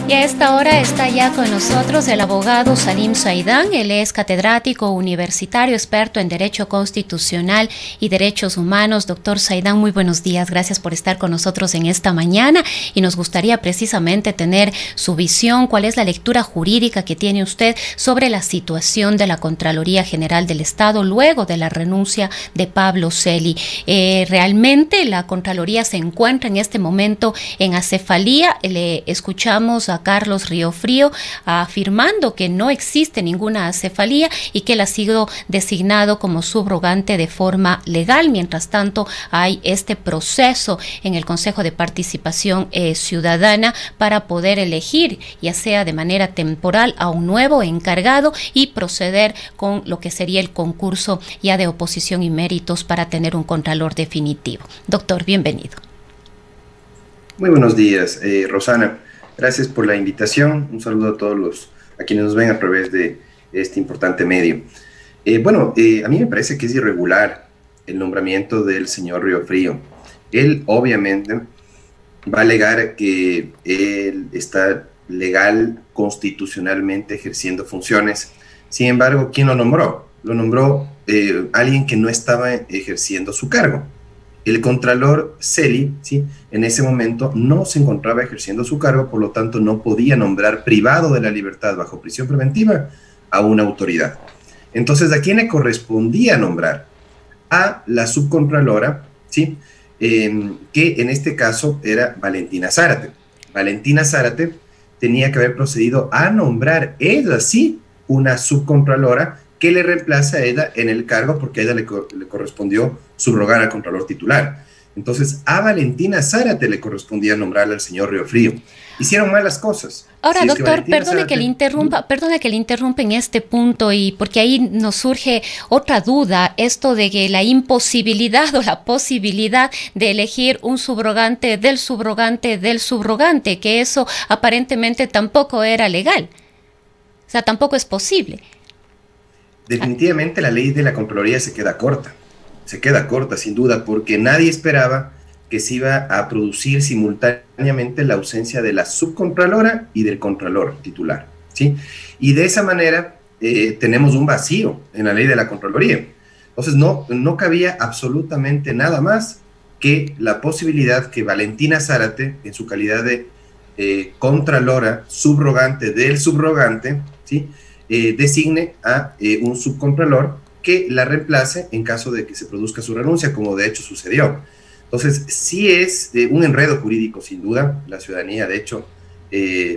Y a esta hora está ya con nosotros el abogado Salim Saidán. Él es catedrático universitario, experto en Derecho Constitucional y Derechos Humanos. Doctor Saidán, muy buenos días. Gracias por estar con nosotros en esta mañana. Y nos gustaría precisamente tener su visión, cuál es la lectura jurídica que tiene usted sobre la situación de la Contraloría General del Estado luego de la renuncia de Pablo Celi. Realmente la Contraloría se encuentra en este momento en acefalía. Le escuchamos a Carlos Riofrío afirmando que no existe ninguna acefalía y que él ha sido designado como subrogante de forma legal. Mientras tanto, hay este proceso en el Consejo de Participación Ciudadana para poder elegir, ya sea de manera temporal, a un nuevo encargado y proceder con lo que sería el concurso ya de oposición y méritos para tener un contralor definitivo. Doctor, bienvenido. Muy buenos días, Rosana. Gracias por la invitación. Un saludo a todos a quienes nos ven a través de este importante medio. A mí me parece que es irregular el nombramiento del señor Riofrío. Él obviamente va a alegar que él está legal constitucionalmente ejerciendo funciones. Sin embargo, ¿quién lo nombró? Lo nombró alguien que no estaba ejerciendo su cargo. El contralor Celi, ¿sí?, en ese momento no se encontraba ejerciendo su cargo, por lo tanto no podía nombrar privado de la libertad bajo prisión preventiva a una autoridad. Entonces, ¿a quién le correspondía nombrar? A la subcontralora, ¿sí?, que en este caso era Valentina Zárate. Valentina Zárate tenía que haber procedido a nombrar ella sí una subcontralora que le reemplaza a ella en el cargo, porque a ella le correspondió subrogar al contralor titular. Entonces, a Valentina Zárate le correspondía nombrarle al señor Riofrío. Hicieron mal las cosas. Ahora, doctor, perdone que le interrumpa en este punto, y porque ahí nos surge otra duda, esto de que la imposibilidad o la posibilidad de elegir un subrogante del subrogante del subrogante, que eso aparentemente tampoco era legal. O sea, tampoco es posible. Definitivamente la ley de la Contraloría se queda corta sin duda, porque nadie esperaba que se iba a producir simultáneamente la ausencia de la subcontralora y del contralor titular, ¿sí? Y de esa manera tenemos un vacío en la ley de la Contraloría. Entonces no cabía absolutamente nada más que la posibilidad que Valentina Zárate, en su calidad de contralora subrogante del subrogante, ¿sí?, designe a un subcontralor que la reemplace en caso de que se produzca su renuncia, como de hecho sucedió. Entonces, sí es un enredo jurídico, sin duda. La ciudadanía, de hecho,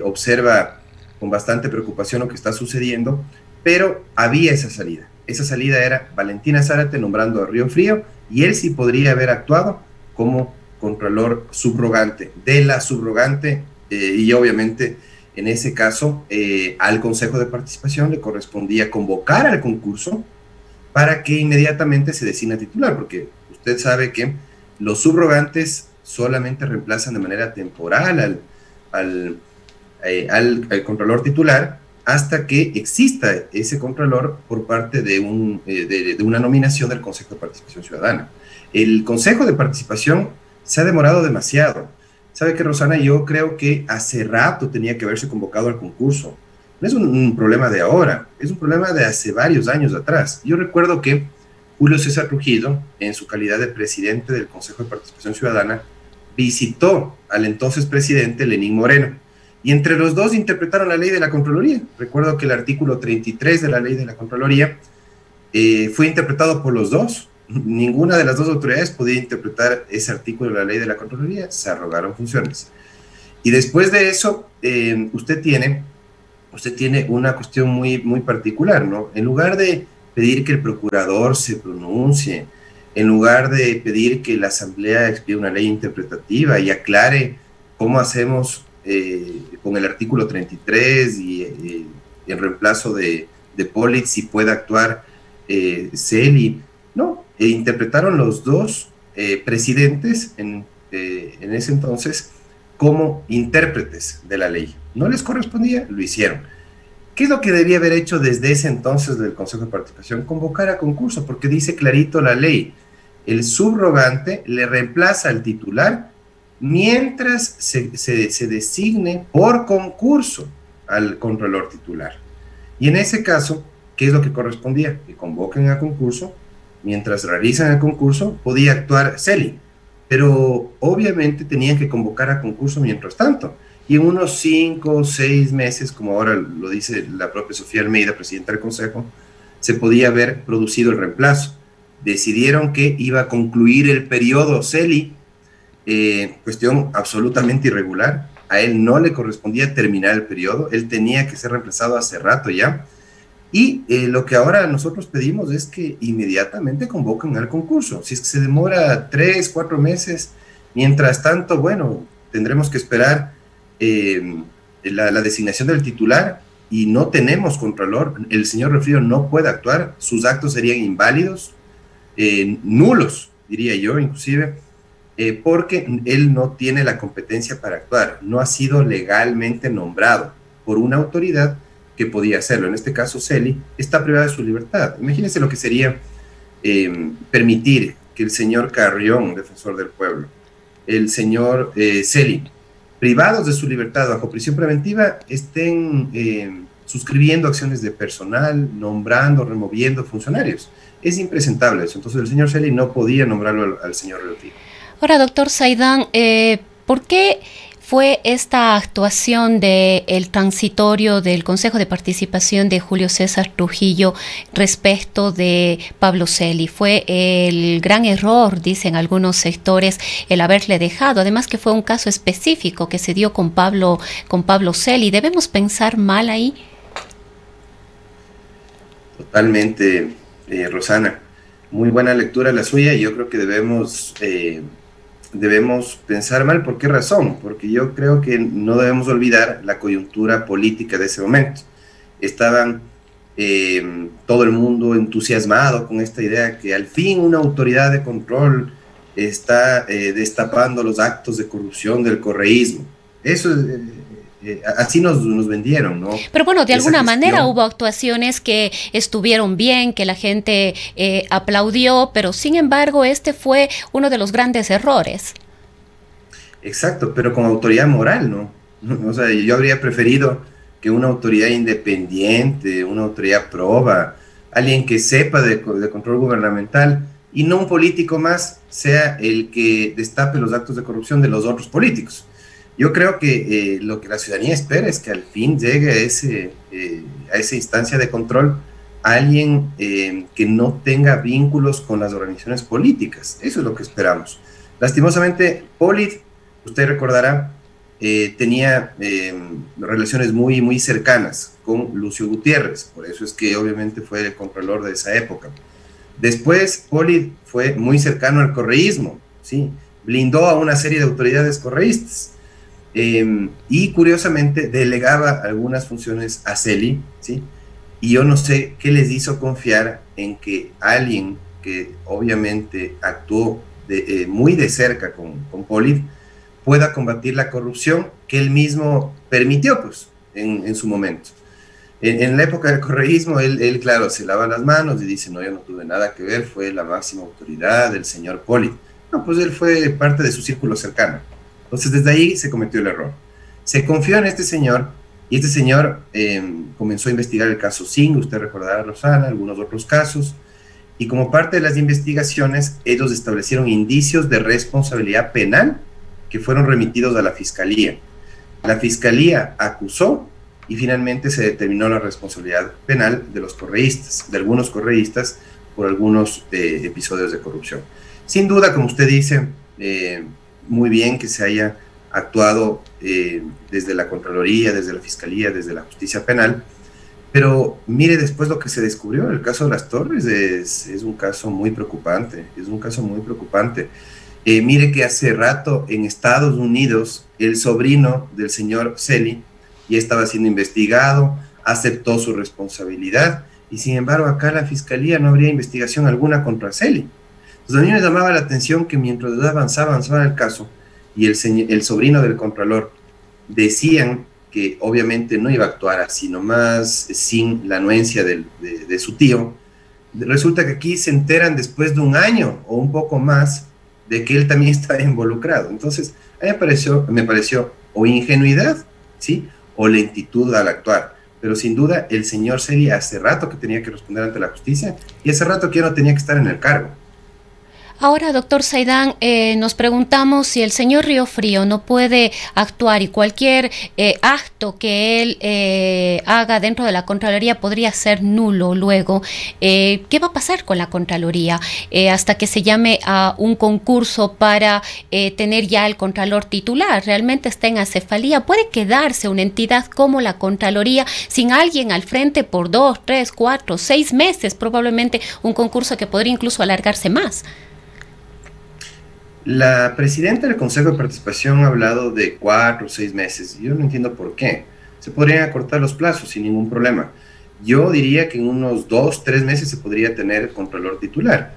observa con bastante preocupación lo que está sucediendo, pero había esa salida. Esa salida era Valentina Zárate nombrando a Riofrío, y él sí podría haber actuado como contralor subrogante de la subrogante, y obviamente en ese caso al Consejo de Participación le correspondía convocar al concurso para que inmediatamente se designa titular, porque usted sabe que los subrogantes solamente reemplazan de manera temporal al contralor titular hasta que exista ese contralor por parte de una nominación del Consejo de Participación Ciudadana. El Consejo de Participación se ha demorado demasiado. ¿Sabe qué, Rosana? Yo creo que hace rato tenía que haberse convocado al concurso. No es un problema de ahora, es un problema de hace varios años atrás. Yo recuerdo que Julio César Trujillo, en su calidad de presidente del Consejo de Participación Ciudadana, visitó al entonces presidente Lenín Moreno, y entre los dos interpretaron la ley de la Contraloría. Recuerdo que el artículo 33 de la ley de la Contraloría fue interpretado por los dos. Ninguna de las dos autoridades podía interpretar ese artículo de la ley de la Contraloría, se arrogaron funciones. Y después de eso, usted tiene una cuestión muy particular, ¿no? En lugar de pedir que el procurador se pronuncie, en lugar de pedir que la Asamblea expida una ley interpretativa y aclare cómo hacemos con el artículo 33 y el reemplazo de Polit, si puede actuar Celi, no, interpretaron los dos presidentes en ese entonces como intérpretes de la ley. No les correspondía, lo hicieron. ¿Qué es lo que debía haber hecho desde ese entonces del Consejo de Participación? Convocar a concurso, porque dice clarito la ley: el subrogante le reemplaza al titular mientras se designe por concurso al Contralor titular. Y en ese caso, ¿qué es lo que correspondía? Que convoquen a concurso, mientras realizan el concurso, podía actuar Celi, pero obviamente tenían que convocar a concurso mientras tanto. Y en unos 5 o 6 meses, como ahora lo dice la propia Sofía Almeida, presidenta del Consejo, se podía haber producido el reemplazo. Decidieron que iba a concluir el periodo Celi, cuestión absolutamente irregular. A él no le correspondía terminar el periodo, él tenía que ser reemplazado hace rato ya. Y lo que ahora nosotros pedimos es que inmediatamente convoquen al concurso. Si es que se demora 3, 4 meses, mientras tanto, bueno, tendremos que esperar la designación del titular y no tenemos contralor. El señor Refrío no puede actuar, sus actos serían inválidos, nulos, diría yo, inclusive, porque él no tiene la competencia para actuar, no ha sido legalmente nombrado por una autoridad que podía hacerlo. En este caso, Celi está privada de su libertad. Imagínense lo que sería permitir que el señor Carrión, defensor del pueblo, el señor Celi, privados de su libertad bajo prisión preventiva, estén suscribiendo acciones de personal, nombrando, removiendo funcionarios. Es impresentable eso. Entonces el señor Celi no podía nombrarlo al señor Refrío. Ahora, doctor Saidán, ¿por qué fue esta actuación del transitorio del Consejo de Participación de Julio César Trujillo respecto de Pablo Celi? Fue el gran error, dicen algunos sectores, el haberle dejado. Además que fue un caso específico que se dio con Pablo Celi. ¿Debemos pensar mal ahí? Totalmente, Rosana. Muy buena lectura la suya, y yo creo que debemos pensar mal. ¿Por qué razón? Porque yo creo que no debemos olvidar la coyuntura política de ese momento. Estaban todo el mundo entusiasmado con esta idea que al fin una autoridad de control está destapando los actos de corrupción del correísmo. Eso así nos vendieron, ¿no? Pero bueno, de alguna manera hubo actuaciones que estuvieron bien, que la gente aplaudió, pero sin embargo este fue uno de los grandes errores. Exacto, pero con autoridad moral, ¿no? O sea, yo habría preferido que una autoridad independiente, una autoridad proba, alguien que sepa de control gubernamental, y no un político más, sea el que destape los actos de corrupción de los otros políticos. Yo creo que lo que la ciudadanía espera es que al fin llegue a esa instancia de control alguien que no tenga vínculos con las organizaciones políticas. Eso es lo que esperamos. Lastimosamente, Polit, usted recordará, tenía relaciones muy, muy cercanas con Lucio Gutiérrez. Por eso es que obviamente fue el contralor de esa época. Después, Polit fue muy cercano al correísmo, ¿sí? Blindó a una serie de autoridades correístas. Y curiosamente delegaba algunas funciones a Celi, ¿sí? Y yo no sé qué les hizo confiar en que alguien que obviamente actuó muy de cerca con Polit pueda combatir la corrupción que él mismo permitió, pues, en su momento. En la época del correísmo, él, claro, se lava las manos y dice, no, yo no tuve nada que ver, fue la máxima autoridad del señor Polit. No, pues él fue parte de su círculo cercano. Entonces, desde ahí se cometió el error. Se confió en este señor, y este señor comenzó a investigar el caso Singh, usted recordará, Rosana, algunos otros casos, y como parte de las investigaciones, ellos establecieron indicios de responsabilidad penal que fueron remitidos a la Fiscalía. La Fiscalía acusó, y finalmente se determinó la responsabilidad penal de los correístas, de algunos correístas, por algunos episodios de corrupción. Sin duda, como usted dice, muy bien que se haya actuado desde la Contraloría, desde la Fiscalía, desde la Justicia Penal, pero mire después lo que se descubrió. El caso de las Torres es un caso muy preocupante, mire que hace rato en Estados Unidos el sobrino del señor Celi ya estaba siendo investigado, aceptó su responsabilidad, y sin embargo acá la Fiscalía no habría investigación alguna contra Celi. Entonces a mí me llamaba la atención que mientras avanzaba el caso, y el sobrino del Contralor decían que obviamente no iba a actuar así nomás, sin la anuencia de su tío, resulta que aquí se enteran después de un año o un poco más de que él también está involucrado. Entonces A mí me pareció o ingenuidad, ¿sí? O lentitud al actuar. Pero sin duda el señor Seri hace rato que tenía que responder ante la justicia y hace rato que ya no tenía que estar en el cargo. Ahora, doctor Saidán, nos preguntamos si el señor Riofrío no puede actuar y cualquier acto que él haga dentro de la Contraloría podría ser nulo luego. ¿Qué va a pasar con la Contraloría hasta que se llame a un concurso para tener ya el Contralor titular? ¿Realmente está en acefalía? ¿Puede quedarse una entidad como la Contraloría sin alguien al frente por 2, 3, 4, 6 meses? Probablemente un concurso que podría incluso alargarse más. La presidenta del Consejo de Participación ha hablado de 4 o 6 meses. Yo no entiendo por qué. Se podrían acortar los plazos sin ningún problema. Yo diría que en unos 2, 3 meses se podría tener contralor titular,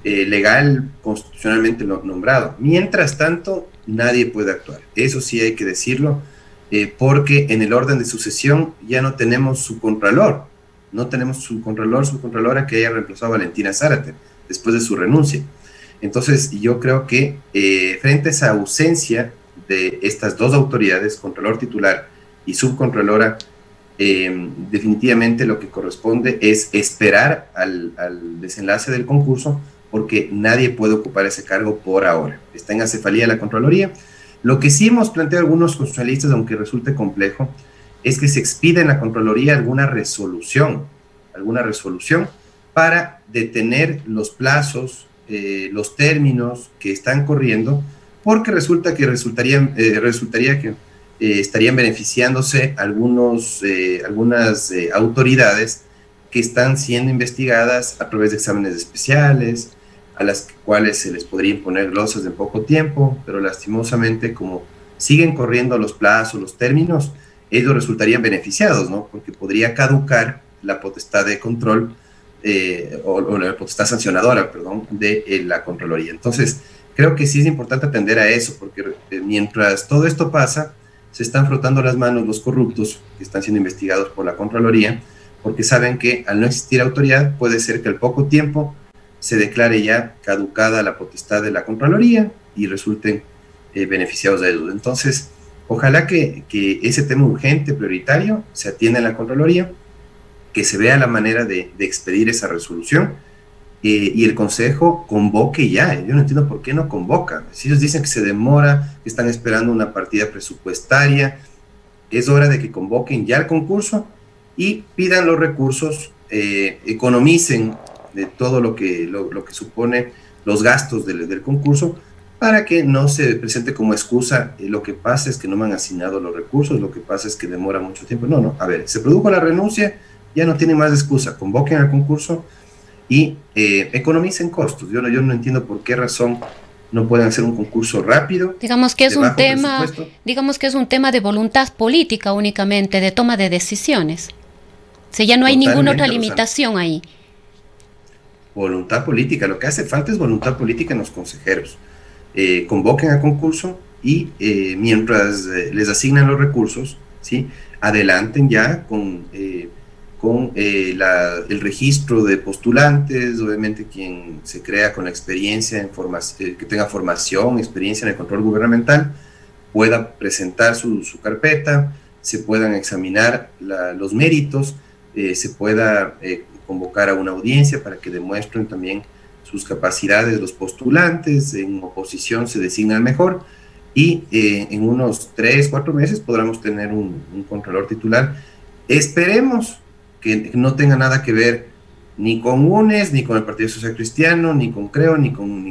legal, constitucionalmente nombrado. Mientras tanto, nadie puede actuar. Eso sí hay que decirlo, porque en el orden de sucesión ya no tenemos subcontralor. No tenemos subcontralora que haya reemplazado a Valentina Zárate después de su renuncia. Entonces, yo creo que frente a esa ausencia de estas dos autoridades, Contralor titular y Subcontralora, definitivamente lo que corresponde es esperar al desenlace del concurso, porque nadie puede ocupar ese cargo por ahora. Está en acefalía la Contraloría. Lo que sí hemos planteado algunos constitucionalistas, aunque resulte complejo, es que se expida en la Contraloría alguna resolución para detener los plazos, los términos que están corriendo, porque resultaría que estarían beneficiándose algunas autoridades que están siendo investigadas a través de exámenes especiales, a las cuales se les podría imponer glosas en poco tiempo, pero lastimosamente, como siguen corriendo los plazos, los términos, ellos resultarían beneficiados, ¿no? Porque podría caducar la potestad de control o la potestad sancionadora, perdón, de la Contraloría. Entonces, creo que sí es importante atender a eso, porque mientras todo esto pasa, se están frotando las manos los corruptos que están siendo investigados por la Contraloría, porque saben que al no existir autoridad, puede ser que al poco tiempo se declare ya caducada la potestad de la Contraloría y resulten beneficiados de ellos. Entonces, ojalá que ese tema urgente, prioritario, se atienda en la Contraloría, que se vea la manera de expedir esa resolución y el Consejo convoque ya. Yo no entiendo por qué no convoca. Si ellos dicen que se demora, que están esperando una partida presupuestaria, es hora de que convoquen ya el concurso y pidan los recursos, economicen de todo lo que supone los gastos del concurso, para que no se presente como excusa lo que pasa es que no me han asignado los recursos, lo que pasa es que demora mucho tiempo. No, a ver, se produjo la renuncia, ya no tienen más excusa, convoquen al concurso y economicen costos. Yo no entiendo por qué razón no pueden hacer un concurso rápido. Digamos que es un tema de voluntad política únicamente, de toma de decisiones. O sea, ya no hay ninguna otra limitación ahí. Voluntad política, lo que hace falta es voluntad política en los consejeros. Convoquen al concurso y mientras les asignan los recursos, ¿sí?, adelanten ya con el registro de postulantes, obviamente quien se crea con la experiencia, que tenga formación, experiencia en el control gubernamental, pueda presentar su carpeta, se puedan examinar los méritos, se pueda convocar a una audiencia para que demuestren también sus capacidades los postulantes, en oposición se designan mejor, y en unos 3, 4 meses podremos tener un contralor titular. Esperemos que no tenga nada que ver ni con UNES, ni con el Partido Social Cristiano, ni con CREO, ni con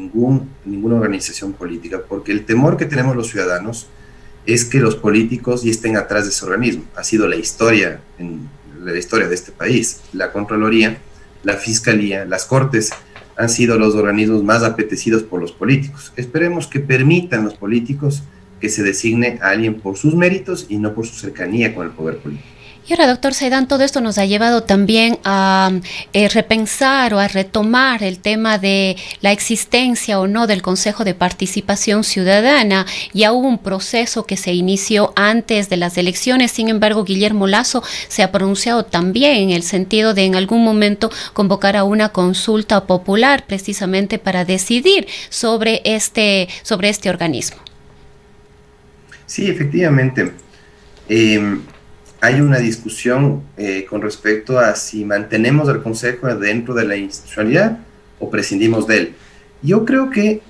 ninguna organización política, porque el temor que tenemos los ciudadanos es que los políticos ya estén atrás de ese organismo. Ha sido la historia de este país. La Contraloría, la Fiscalía, las Cortes han sido los organismos más apetecidos por los políticos. Esperemos que permitan los políticos que se designe a alguien por sus méritos y no por su cercanía con el poder político. Y ahora, doctor Saidán, todo esto nos ha llevado también a repensar o a retomar el tema de la existencia o no del Consejo de Participación Ciudadana. Ya hubo un proceso que se inició antes de las elecciones, sin embargo, Guillermo Lasso se ha pronunciado también en el sentido de en algún momento convocar a una consulta popular precisamente para decidir sobre este organismo. Sí, efectivamente. Eh, Hay una discusión con respecto a si mantenemos al Consejo dentro de la institucionalidad o prescindimos de él. Yo creo que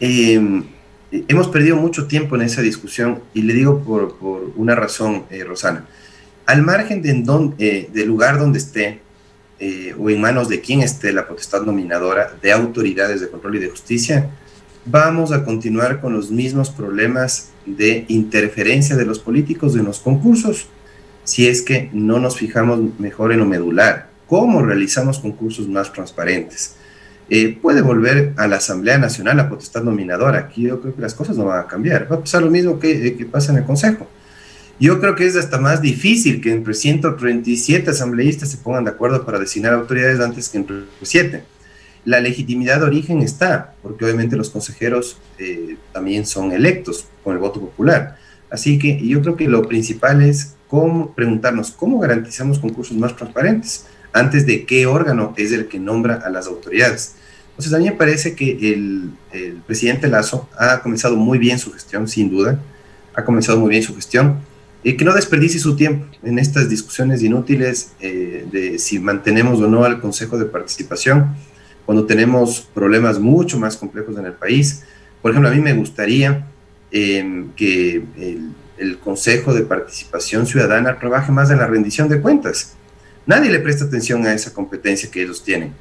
hemos perdido mucho tiempo en esa discusión y le digo por una razón, Rosana. Al margen del lugar donde esté o en manos de quien esté la potestad nominadora de autoridades de control y de justicia, vamos a continuar con los mismos problemas de interferencia de los políticos en los concursos si es que no nos fijamos mejor en lo medular, cómo realizamos concursos más transparentes. Puede volver a la Asamblea Nacional la potestad nominadora. Aquí yo creo que las cosas no van a cambiar. Va a pasar lo mismo que pasa en el Consejo. Yo creo que es hasta más difícil que entre 137 asambleístas se pongan de acuerdo para designar autoridades antes que entre 7. La legitimidad de origen está, porque obviamente los consejeros también son electos con el voto popular. Así que yo creo que lo principal es preguntarnos cómo garantizamos concursos más transparentes antes de qué órgano es el que nombra a las autoridades. Entonces, a mí me parece que el presidente Lasso ha comenzado muy bien su gestión, sin duda, ha comenzado muy bien su gestión, que no desperdicie su tiempo en estas discusiones inútiles de si mantenemos o no al Consejo de Participación, cuando tenemos problemas mucho más complejos en el país. Por ejemplo, a mí me gustaría que el Consejo de Participación Ciudadana trabaje más en la rendición de cuentas. Nadie le presta atención a esa competencia que ellos tienen.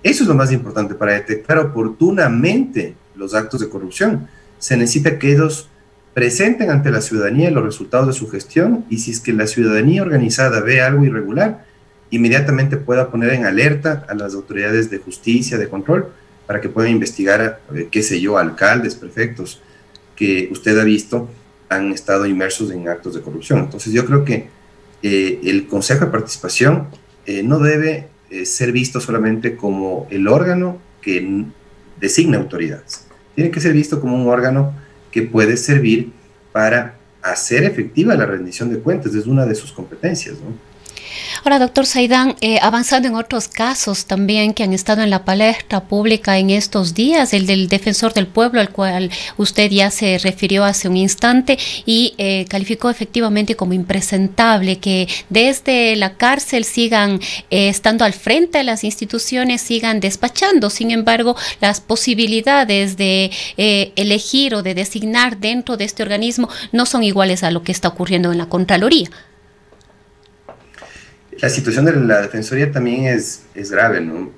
Eso es lo más importante para detectar oportunamente los actos de corrupción. Se necesita que ellos presenten ante la ciudadanía los resultados de su gestión y si es que la ciudadanía organizada ve algo irregular, inmediatamente pueda poner en alerta a las autoridades de justicia, de control, para que puedan investigar, qué sé yo, alcaldes, prefectos, que usted ha visto han estado inmersos en actos de corrupción. Entonces yo creo que el Consejo de Participación no debe ser visto solamente como el órgano que designa autoridades. Tiene que ser visto como un órgano que puede servir para hacer efectiva la rendición de cuentas. Es una de sus competencias, ¿no? Ahora, doctor Saidán, avanzando en otros casos también que han estado en la palestra pública en estos días, el del defensor del pueblo, al cual usted ya se refirió hace un instante y calificó efectivamente como impresentable que desde la cárcel sigan estando al frente de las instituciones, sigan despachando. Sin embargo, las posibilidades de elegir o de designar dentro de este organismo no son iguales a lo que está ocurriendo en la Contraloría. La situación de la Defensoría también es grave, ¿no?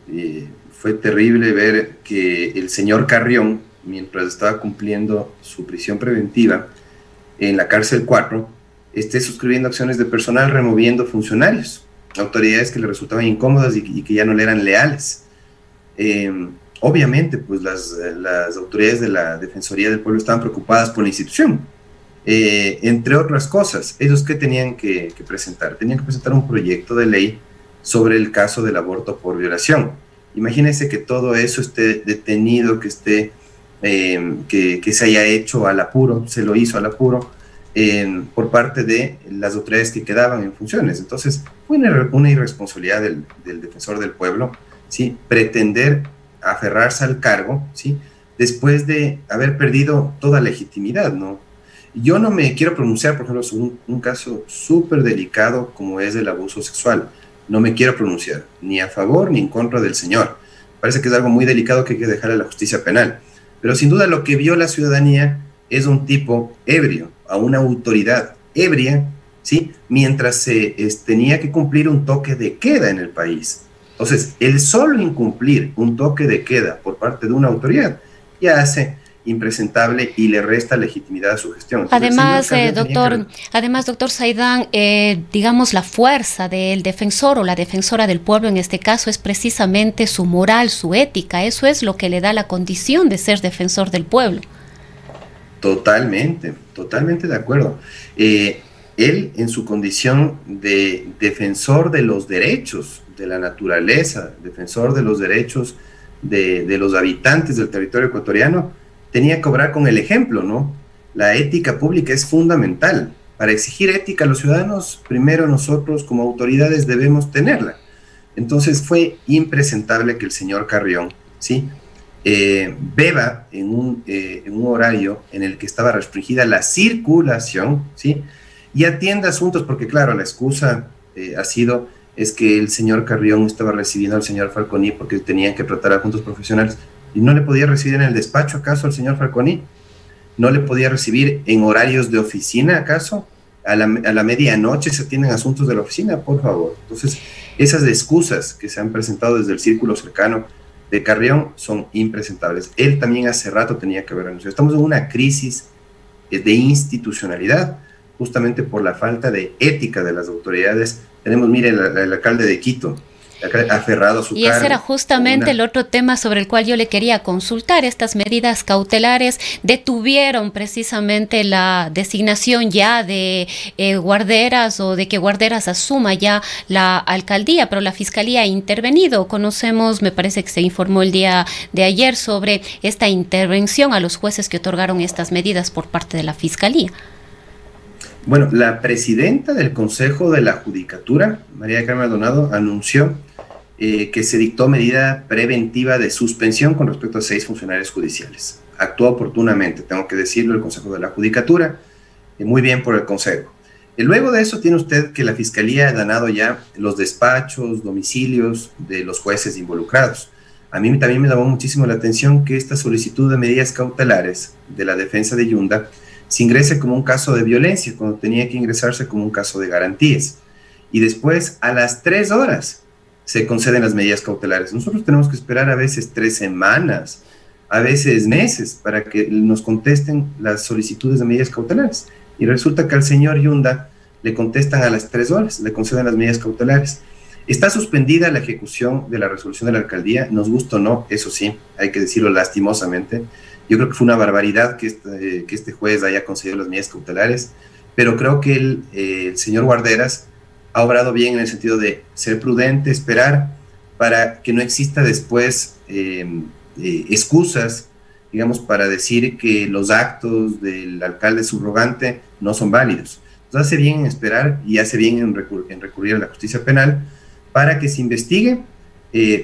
Fue terrible ver que el señor Carrión, mientras estaba cumpliendo su prisión preventiva en la cárcel 4, esté suscribiendo acciones de personal removiendo funcionarios, autoridades que le resultaban incómodas y que ya no le eran leales. Obviamente, pues las autoridades de la Defensoría del Pueblo estaban preocupadas por la institución. Entre otras cosas, ellos ¿qué tenían que presentar? Tenían que presentar un proyecto de ley sobre el caso del aborto por violación. Imagínense que todo eso esté detenido, que se haya hecho al apuro, se lo hizo al apuro por parte de las autoridades que quedaban en funciones. Entonces, fue una irresponsabilidad del defensor del pueblo, ¿sí? Pretender aferrarse al cargo, ¿sí? Después de haber perdido toda legitimidad, ¿no? Yo no me quiero pronunciar, por ejemplo, sobre un caso súper delicado como es el abuso sexual. No me quiero pronunciar ni a favor ni en contra del señor. Parece que es algo muy delicado que hay que dejarle a la justicia penal. Pero sin duda lo que vio la ciudadanía es un tipo ebrio, a una autoridad ebria, ¿sí? Mientras se tenía que cumplir un toque de queda en el país. Entonces, el solo incumplir un toque de queda por parte de una autoridad ya hace impresentable y le resta legitimidad a su gestión. Entonces, doctor Saidán, digamos, la fuerza del defensor o la defensora del pueblo en este caso es precisamente su moral, su ética. Eso es lo que le da la condición de ser defensor del pueblo. Totalmente de acuerdo. Él, en su condición de defensor de los derechos de la naturaleza, defensor de los derechos de los habitantes del territorio ecuatoriano, tenía que obrar con el ejemplo, ¿no? La ética pública es fundamental. Para exigir ética a los ciudadanos, primero nosotros como autoridades debemos tenerla. Entonces fue impresentable que el señor Carrión, ¿sí? beba en un horario en el que estaba restringida la circulación, ¿sí? Y atienda asuntos, porque claro, la excusa es que el señor Carrión estaba recibiendo al señor Falconi porque tenían que tratar asuntos profesionales, y no le podía recibir en el despacho, ¿acaso, al señor Falconi? ¿No le podía recibir en horarios de oficina, acaso? A la medianoche se atienden asuntos de la oficina, por favor. Entonces, esas excusas que se han presentado desde el círculo cercano de Carrión son impresentables. Él también hace rato tenía que haber renunciado. Estamos en una crisis de institucionalidad, justamente por la falta de ética de las autoridades. Tenemos, mire, el alcalde de Quito, aferrado a su cargo. Y ese era justamente el otro tema sobre el cual yo le quería consultar. Estas medidas cautelares detuvieron precisamente la designación ya de guarderas, o de que Guarderas asuma ya la alcaldía, pero la Fiscalía ha intervenido. Conocemos, me parece que se informó el día de ayer sobre esta intervención a los jueces que otorgaron estas medidas por parte de la Fiscalía. Bueno, la presidenta del Consejo de la Judicatura, María del Carmen Maldonado, anunció que se dictó medida preventiva de suspensión con respecto a 6 funcionarios judiciales. Actuó oportunamente, tengo que decirlo, el Consejo de la Judicatura, muy bien por el Consejo. Y luego de eso tiene usted que la Fiscalía ha ganado ya los despachos, domicilios de los jueces involucrados. A mí también me llamó muchísimo la atención que esta solicitud de medidas cautelares de la defensa de Yunda se ingrese como un caso de violencia, cuando tenía que ingresarse como un caso de garantías. Y después, a las 3 horas, se conceden las medidas cautelares. Nosotros tenemos que esperar a veces 3 semanas, a veces meses, para que nos contesten las solicitudes de medidas cautelares. Y resulta que al señor Yunda le contestan a las 3 horas, le conceden las medidas cautelares. Está suspendida la ejecución de la resolución de la alcaldía, nos gusta o no, eso sí, hay que decirlo lastimosamente. Yo creo que fue una barbaridad que este juez haya concedido las medidas cautelares, pero creo que el señor Guarderas ha obrado bien en el sentido de ser prudente, esperar para que no exista después excusas, digamos, para decir que los actos del alcalde subrogante no son válidos. Entonces hace bien en esperar y hace bien en recurrir a la justicia penal para que se investigue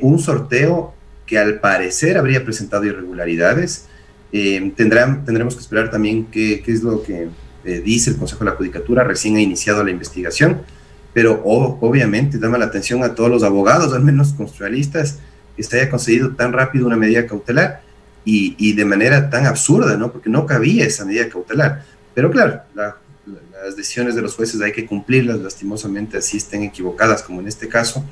un sorteo que al parecer habría presentado irregularidades. Tendremos que esperar también qué es lo que dice el Consejo de la Judicatura. Recién ha iniciado la investigación, pero obviamente llama la atención a todos los abogados, al menos constitucionalistas, que se haya concedido tan rápido una medida cautelar y de manera tan absurda, ¿no? Porque no cabía esa medida cautelar. Pero claro, las decisiones de los jueces hay que cumplirlas, lastimosamente así estén equivocadas, como en este caso,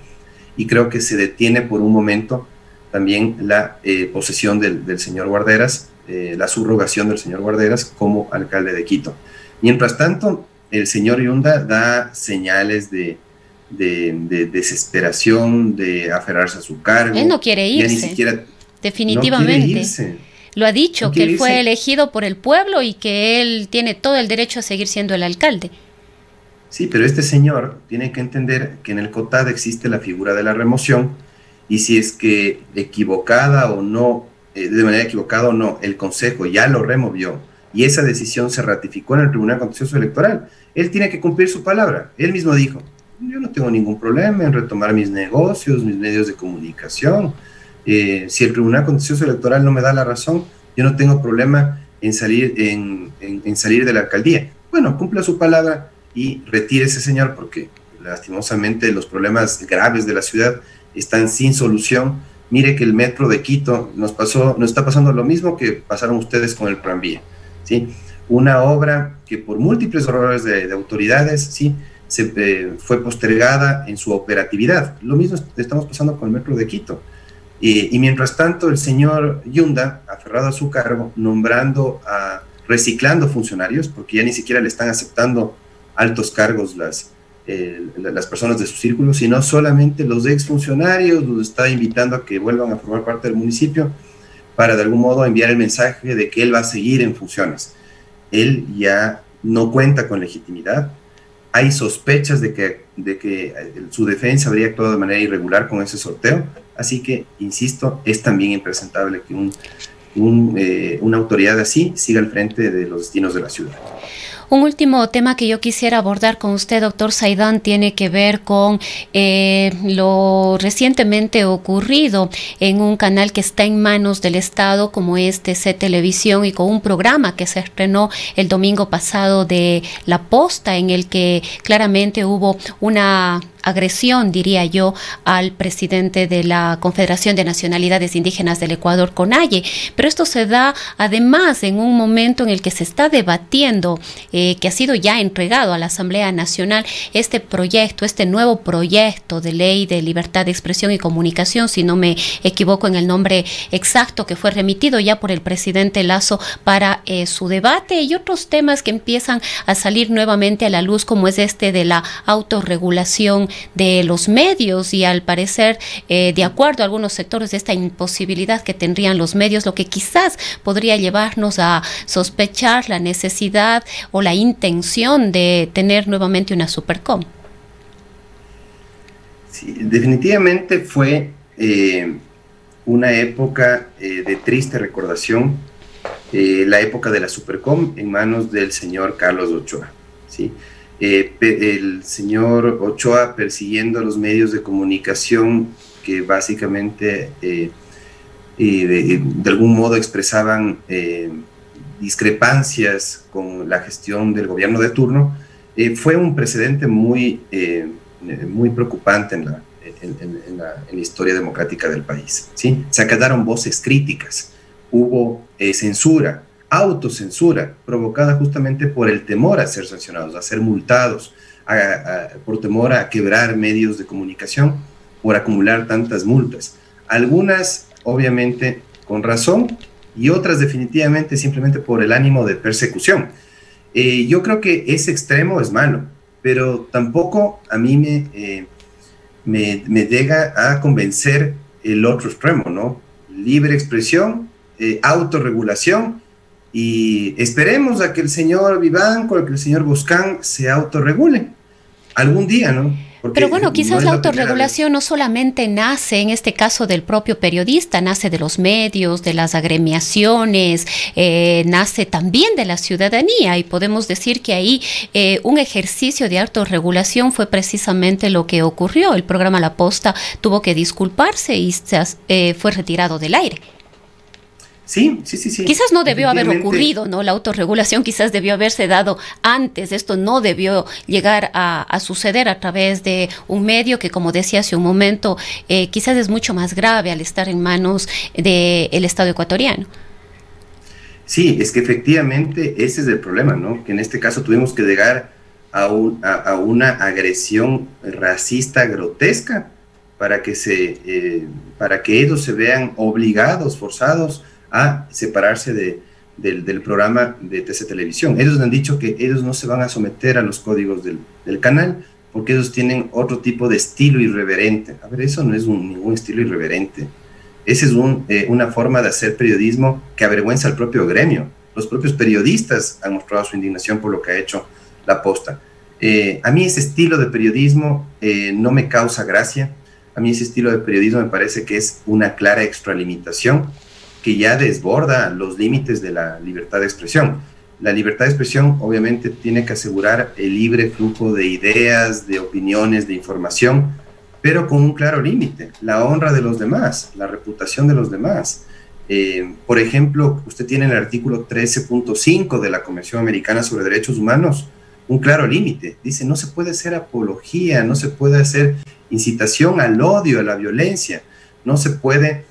y creo que se detiene por un momento también la posesión del señor Guarderas, la subrogación del señor Guarderas como alcalde de Quito. Mientras tanto, el señor Yunda da señales de desesperación, de aferrarse a su cargo. Él no quiere irse, ni siquiera, definitivamente. No quiere irse. Lo ha dicho, que él fue elegido por el pueblo y que él tiene todo el derecho a seguir siendo el alcalde. Sí, pero este señor tiene que entender que en el COTAD existe la figura de la remoción, y si es que equivocada o no, de manera equivocada o no, el Consejo ya lo removió y esa decisión se ratificó en el Tribunal Contencioso Electoral, él tiene que cumplir su palabra. Él mismo dijo, yo no tengo ningún problema en retomar mis negocios, mis medios de comunicación. Si el Tribunal Contencioso Electoral no me da la razón, yo no tengo problema en salir de la alcaldía. Bueno, cumpla su palabra y retire ese señor, porque lastimosamente los problemas graves de la ciudad están sin solución. Mire que el metro de Quito nos está pasando lo mismo que pasaron ustedes con el tranvía, ¿sí? Una obra que por múltiples errores de autoridades, ¿sí?, fue postergada en su operatividad. Lo mismo estamos pasando con el metro de Quito. Y mientras tanto, el señor Yunda, aferrado a su cargo, reciclando funcionarios, porque ya ni siquiera le están aceptando altos cargos las personas de su círculo, sino solamente los exfuncionarios, los está invitando a que vuelvan a formar parte del municipio para de algún modo enviar el mensaje de que él va a seguir en funciones. Él ya no cuenta con legitimidad. Hay sospechas de que su defensa habría actuado de manera irregular con ese sorteo, así que, insisto, es también impresentable que una autoridad así siga al frente de los destinos de la ciudad. Un último tema que yo quisiera abordar con usted, doctor Saidán, tiene que ver con lo recientemente ocurrido en un canal que está en manos del Estado, como es TC Televisión, y con un programa que se estrenó el domingo pasado de La Posta, en el que claramente hubo una agresión, diría yo, al presidente de la Confederación de Nacionalidades Indígenas del Ecuador, CONAIE. Pero esto se da además en un momento en el que se está debatiendo, que ha sido ya entregado a la Asamblea Nacional, este proyecto, este nuevo proyecto de ley de libertad de expresión y comunicación, si no me equivoco en el nombre exacto, que fue remitido ya por el presidente Lasso para su debate, y otros temas que empiezan a salir nuevamente a la luz, como es este de la autorregulación de los medios, y al parecer, de acuerdo a algunos sectores, de esta imposibilidad que tendrían los medios, lo que quizás podría llevarnos a sospechar la necesidad o la intención de tener nuevamente una Supercom. Sí, definitivamente fue una época de triste recordación, la época de la Supercom en manos del señor Carlos Ochoa, ¿sí? El señor Ochoa persiguiendo a los medios de comunicación que básicamente de algún modo expresaban discrepancias con la gestión del gobierno de turno, fue un precedente muy preocupante en la historia democrática del país, ¿sí? Se acataron voces críticas, hubo censura, autocensura, provocada justamente por el temor a ser sancionados, a ser multados, por temor a quebrar medios de comunicación, por acumular tantas multas. Algunas, obviamente, con razón, y otras definitivamente simplemente por el ánimo de persecución. Yo creo que ese extremo es malo, pero tampoco a mí me llega a convencer el otro extremo, ¿no? Libre expresión, autorregulación, y esperemos a que el señor Vivanco, a que el señor Boscán se autorregule algún día, ¿no? Porque pero bueno, quizás no la autorregulación no solamente nace, en este caso, del propio periodista, nace de los medios, de las agremiaciones, nace también de la ciudadanía, y podemos decir que ahí un ejercicio de autorregulación fue precisamente lo que ocurrió. El programa La Posta tuvo que disculparse y fue retirado del aire. Sí. Quizás no debió haber ocurrido, ¿no? La autorregulación quizás debió haberse dado antes. Esto no debió llegar a suceder a través de un medio que, como decía hace un momento, quizás es mucho más grave al estar en manos del Estado ecuatoriano. Sí, es que efectivamente ese es el problema, ¿no? Que en este caso tuvimos que llegar a una agresión racista grotesca para que ellos se vean obligados, forzados a separarse del programa de TC Televisión. Ellos han dicho que ellos no se van a someter a los códigos del canal porque ellos tienen otro tipo de estilo irreverente. A ver, eso no es ningún estilo irreverente. Esa es una forma de hacer periodismo que avergüenza al propio gremio. Los propios periodistas han mostrado su indignación por lo que ha hecho La Posta. A mí ese estilo de periodismo no me causa gracia. A mí ese estilo de periodismo me parece que es una clara extralimitación que ya desborda los límites de la libertad de expresión. La libertad de expresión obviamente tiene que asegurar el libre flujo de ideas, de opiniones, de información, pero con un claro límite: la honra de los demás, la reputación de los demás. Por ejemplo, usted tiene en el artículo 13.5 de la Convención Americana sobre Derechos Humanos un claro límite. Dice, no se puede hacer apología, no se puede hacer incitación al odio, a la violencia, no se puede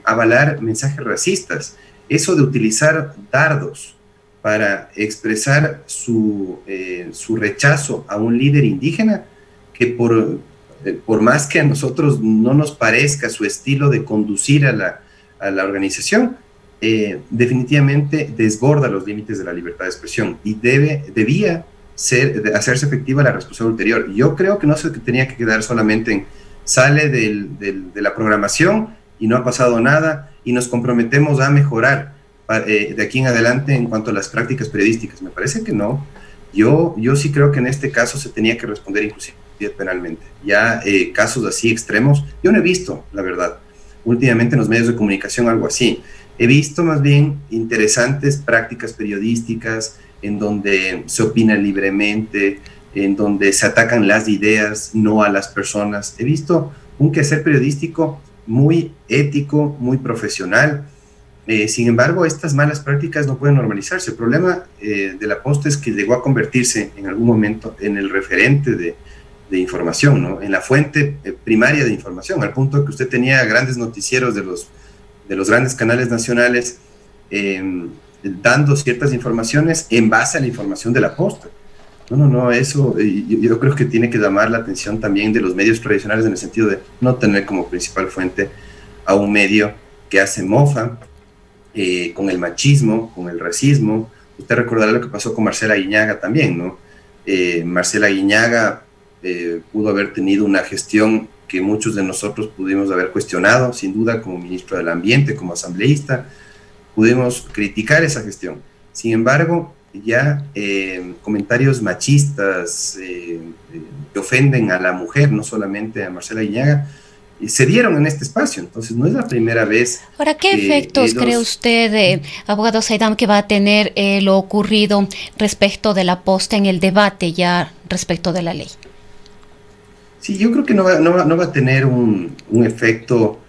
avalar mensajes racistas. Eso de utilizar dardos para expresar su rechazo a un líder indígena, que por más que a nosotros no nos parezca su estilo de conducir a la organización, definitivamente desborda los límites de la libertad de expresión y debía hacerse efectiva la respuesta ulterior. Yo creo que no se tenía que quedar solamente en sale de la programación y no ha pasado nada y nos comprometemos a mejorar de aquí en adelante en cuanto a las prácticas periodísticas. Me parece que no. Yo sí creo que en este caso se tenía que responder inclusive penalmente. Ya casos así extremos, yo no he visto, la verdad, últimamente en los medios de comunicación algo así. He visto más bien interesantes prácticas periodísticas, en donde se opina libremente, en donde se atacan las ideas, no a las personas. He visto un quehacer periodístico muy ético, muy profesional. Sin embargo, estas malas prácticas no pueden normalizarse. El problema de La Posta es que llegó a convertirse en algún momento en el referente de información, ¿no? En la fuente primaria de información, al punto de que usted tenía grandes noticieros de los grandes canales nacionales dando ciertas informaciones en base a la información de La Posta. No, eso yo creo que tiene que llamar la atención también de los medios tradicionales, en el sentido de no tener como principal fuente a un medio que hace mofa con el machismo, con el racismo. Usted recordará lo que pasó con Marcela Guiñaga también, ¿no? Marcela Guiñaga pudo haber tenido una gestión que muchos de nosotros pudimos haber cuestionado, sin duda, como ministro del Ambiente, como asambleísta, pudimos criticar esa gestión. Sin embargo, ya comentarios machistas que ofenden a la mujer, no solamente a Marcela Guiñaga, se dieron en este espacio. Entonces no es la primera vez. Ahora, ¿qué efectos cree usted, abogado Saidán, que va a tener lo ocurrido respecto de La Posta en el debate ya respecto de la ley? Sí, yo creo que no va a tener un efecto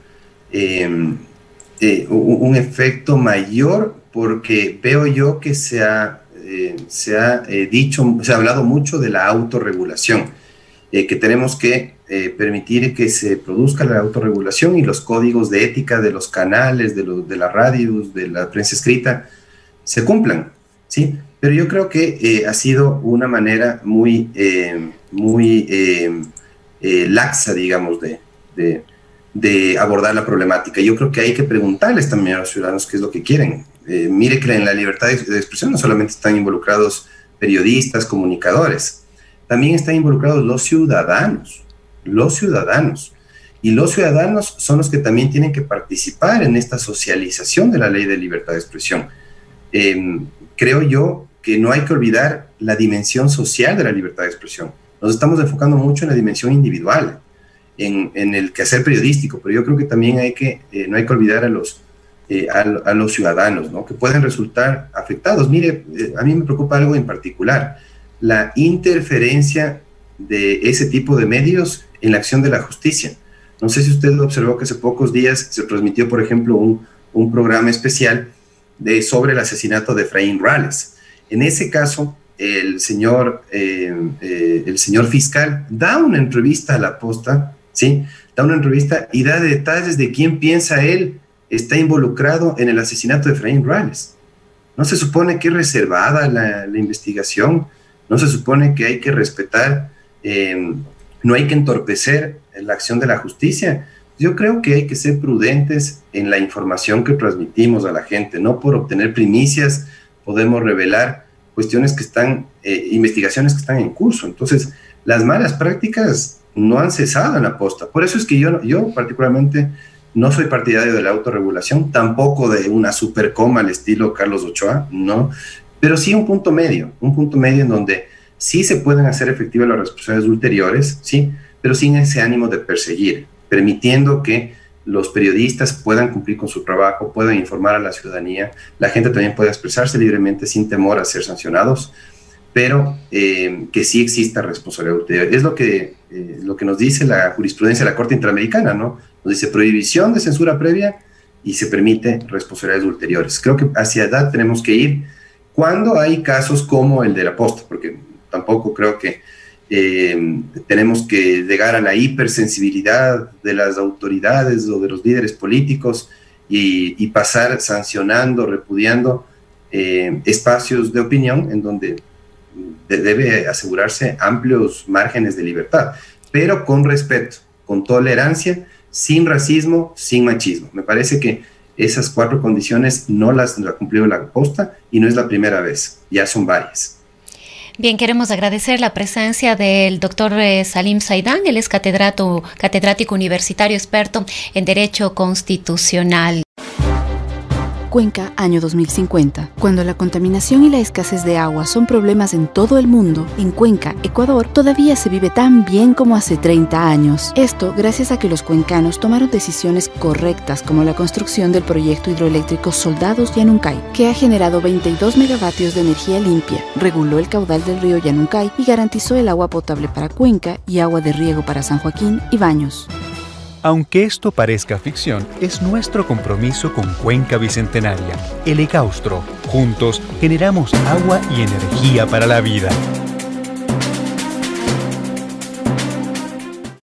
un efecto mayor, porque veo yo que se ha hablado mucho de la autorregulación, que tenemos que permitir que se produzca la autorregulación y los códigos de ética de los canales, de las radios, de la prensa escrita, se cumplan, ¿sí? Pero yo creo que ha sido una manera muy laxa, digamos, de abordar la problemática. Yo creo que hay que preguntarles también a los ciudadanos qué es lo que quieren. Mire que en la libertad de expresión no solamente están involucrados periodistas, comunicadores, también están involucrados los ciudadanos. Y los ciudadanos son los que también tienen que participar en esta socialización de la ley de libertad de expresión. Creo yo que no hay que olvidar la dimensión social de la libertad de expresión. Nos estamos enfocando mucho en la dimensión individual, en el quehacer periodístico, pero yo creo que también no hay que olvidar a los ciudadanos, ¿no? Que pueden resultar afectados. Mire, a mí me preocupa algo en particular: la interferencia de ese tipo de medios en la acción de la justicia. No sé si usted observó que hace pocos días se transmitió, por ejemplo, un programa especial sobre el asesinato de Efraín Rales. En ese caso, el señor fiscal da una entrevista a La Posta, ¿sí? Da una entrevista y da detalles de quién piensa él está involucrado en el asesinato de Efraín Rales. ¿No se supone que es reservada la investigación? ¿No se supone que hay que respetar, no hay que entorpecer la acción de la justicia? Yo creo que hay que ser prudentes en la información que transmitimos a la gente. No por obtener primicias podemos revelar cuestiones que están, investigaciones que están en curso. Entonces, las malas prácticas no han cesado en La Posta. Por eso es que yo particularmente no soy partidario de la autorregulación, tampoco de una supercoma al estilo Carlos Ochoa, no, pero sí un punto medio en donde sí se pueden hacer efectivas las responsabilidades ulteriores, sí, pero sin ese ánimo de perseguir, permitiendo que los periodistas puedan cumplir con su trabajo, puedan informar a la ciudadanía, la gente también puede expresarse libremente sin temor a ser sancionados, pero que sí exista responsabilidad ulterior. Es lo que nos dice la jurisprudencia de la Corte Interamericana, ¿no? Nos dice prohibición de censura previa y se permite responsabilidades ulteriores. Creo que hacia allá tenemos que ir cuando hay casos como el de La Posta, porque tampoco creo que tenemos que llegar a la hipersensibilidad de las autoridades o de los líderes políticos y pasar sancionando, repudiando espacios de opinión en donde debe asegurarse amplios márgenes de libertad, pero con respeto, con tolerancia, sin racismo, sin machismo. Me parece que esas 4 condiciones no las ha cumplido La Posta y no es la primera vez, ya son varias. Bien, queremos agradecer la presencia del doctor Salim Saidán. Él es catedrático universitario experto en Derecho Constitucional. Cuenca, año 2050. Cuando la contaminación y la escasez de agua son problemas en todo el mundo, en Cuenca, Ecuador, todavía se vive tan bien como hace 30 años. Esto gracias a que los cuencanos tomaron decisiones correctas como la construcción del proyecto hidroeléctrico Soldados Yanuncay, que ha generado 22 megavatios de energía limpia, reguló el caudal del río Yanuncay y garantizó el agua potable para Cuenca y agua de riego para San Joaquín y Baños. Aunque esto parezca ficción, es nuestro compromiso con Cuenca Bicentenaria, el Ecaustro. Juntos generamos agua y energía para la vida.